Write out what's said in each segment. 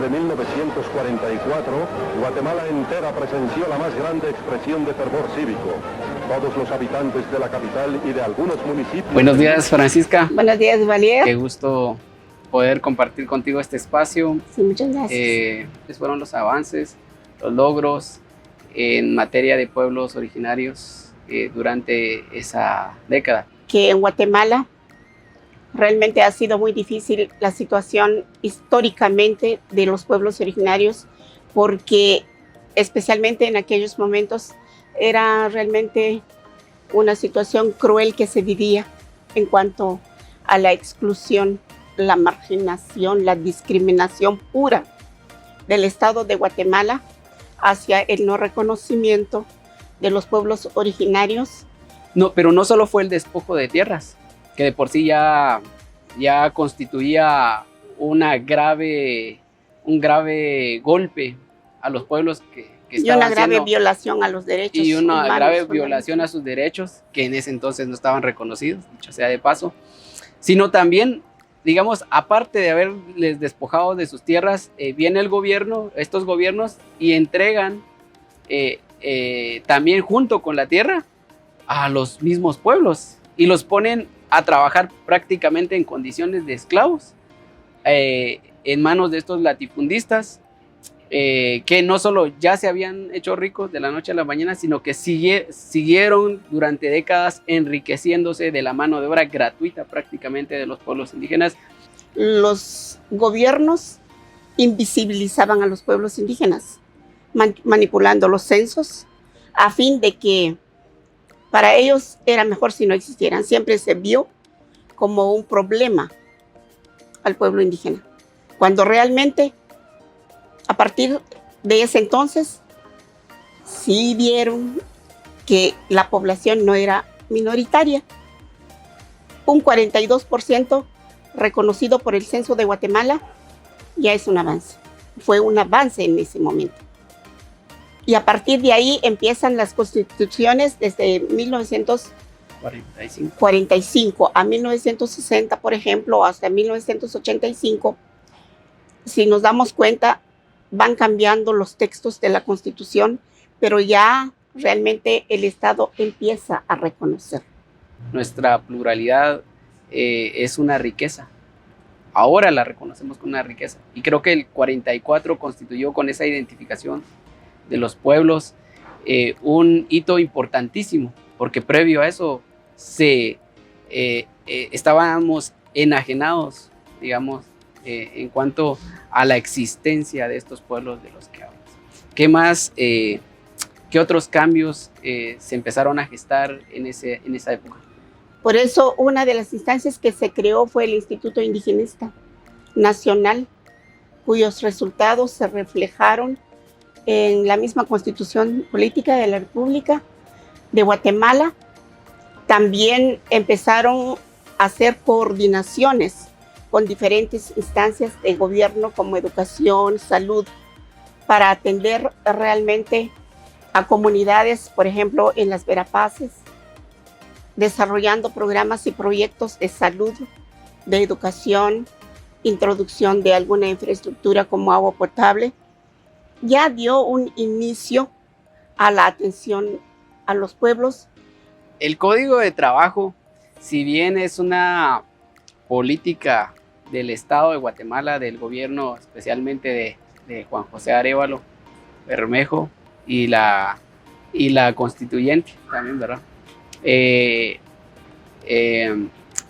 de 1944, Guatemala entera presenció la más grande expresión de fervor cívico. Todos los habitantes de la capital y de algunos municipios... Buenos días, Francisca. Buenos días, Valier. Qué gusto poder compartir contigo este espacio. Sí, muchas gracias. ¿Cuáles fueron los avances, los logros en materia de pueblos originarios durante esa década? Que en Guatemala realmente ha sido muy difícil la situación históricamente de los pueblos originarios, porque especialmente en aquellos momentos era realmente una situación cruel que se vivía en cuanto a la exclusión, la marginación, la discriminación pura del Estado de Guatemala hacia el no reconocimiento de los pueblos originarios. No, pero no solo fue el despojo de tierras, que de por sí ya constituía un grave golpe a los pueblos que y una grave violación a los derechos y una humanos, grave violación a sus derechos, que en ese entonces no estaban reconocidos, dicho sea de paso, sino también, digamos, aparte de haberles despojado de sus tierras, viene el gobierno, estos gobiernos, y entregan también junto con la tierra a los mismos pueblos y los ponen a trabajar prácticamente en condiciones de esclavos en manos de estos latifundistas que no solo ya se habían hecho ricos de la noche a la mañana, sino que siguieron durante décadas enriqueciéndose de la mano de obra gratuita prácticamente de los pueblos indígenas. Los gobiernos invisibilizaban a los pueblos indígenas, manipulando los censos a fin de que para ellos era mejor si no existieran. Siempre se vio como un problema al pueblo indígena, cuando realmente a partir de ese entonces sí vieron que la población no era minoritaria. Un 42% reconocido por el censo de Guatemala ya es un avance. Fue un avance en ese momento. Y a partir de ahí empiezan las constituciones desde 1945 a 1960, por ejemplo, hasta 1985. Si nos damos cuenta, van cambiando los textos de la Constitución, pero ya realmente el Estado empieza a reconocer. Nuestra pluralidad es una riqueza. Ahora la reconocemos como una riqueza. Y creo que el 44 constituyó con esa identificación de los pueblos un hito importantísimo, porque previo a eso estábamos enajenados, digamos, en cuanto a la existencia de estos pueblos de los que hablamos. ¿Qué más, qué otros cambios se empezaron a gestar en esa época? Por eso una de las instancias que se creó fue el Instituto Indigenista Nacional, cuyos resultados se reflejaron en la misma Constitución Política de la República de Guatemala. También empezaron a hacer coordinaciones con diferentes instancias de gobierno como educación, salud, para atender realmente a comunidades, por ejemplo, en las Verapaces, desarrollando programas y proyectos de salud, de educación, introducción de alguna infraestructura como agua potable. Ya dio un inicio a la atención a los pueblos. El Código de Trabajo, si bien es una política del Estado de Guatemala, del gobierno especialmente de Juan José Arévalo Bermejo y la constituyente también, ¿verdad?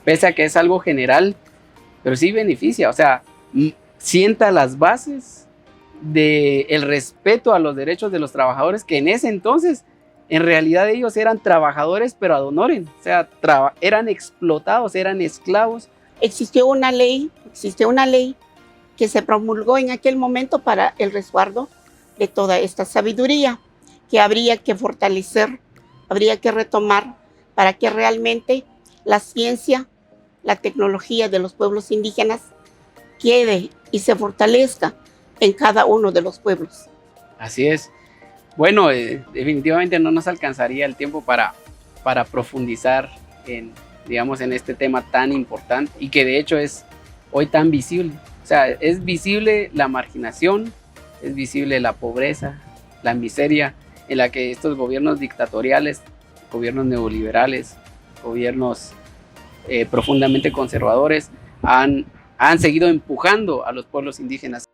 Pese a que es algo general, pero sí beneficia, o sea, sienta las bases del respeto a los derechos de los trabajadores, que en ese entonces en realidad ellos eran trabajadores pero ad honorem, o sea, eran explotados, eran esclavos. Existe una ley que se promulgó en aquel momento para el resguardo de toda esta sabiduría que habría que fortalecer, habría que retomar para que realmente la ciencia, la tecnología de los pueblos indígenas quede y se fortalezca en cada uno de los pueblos. Así es. Bueno, definitivamente no nos alcanzaría el tiempo para profundizar en este tema tan importante y que de hecho es hoy tan visible, O sea, es visible la marginación, es visible la pobreza, la miseria en la que estos gobiernos dictatoriales, gobiernos neoliberales, gobiernos profundamente conservadores han seguido empujando a los pueblos indígenas.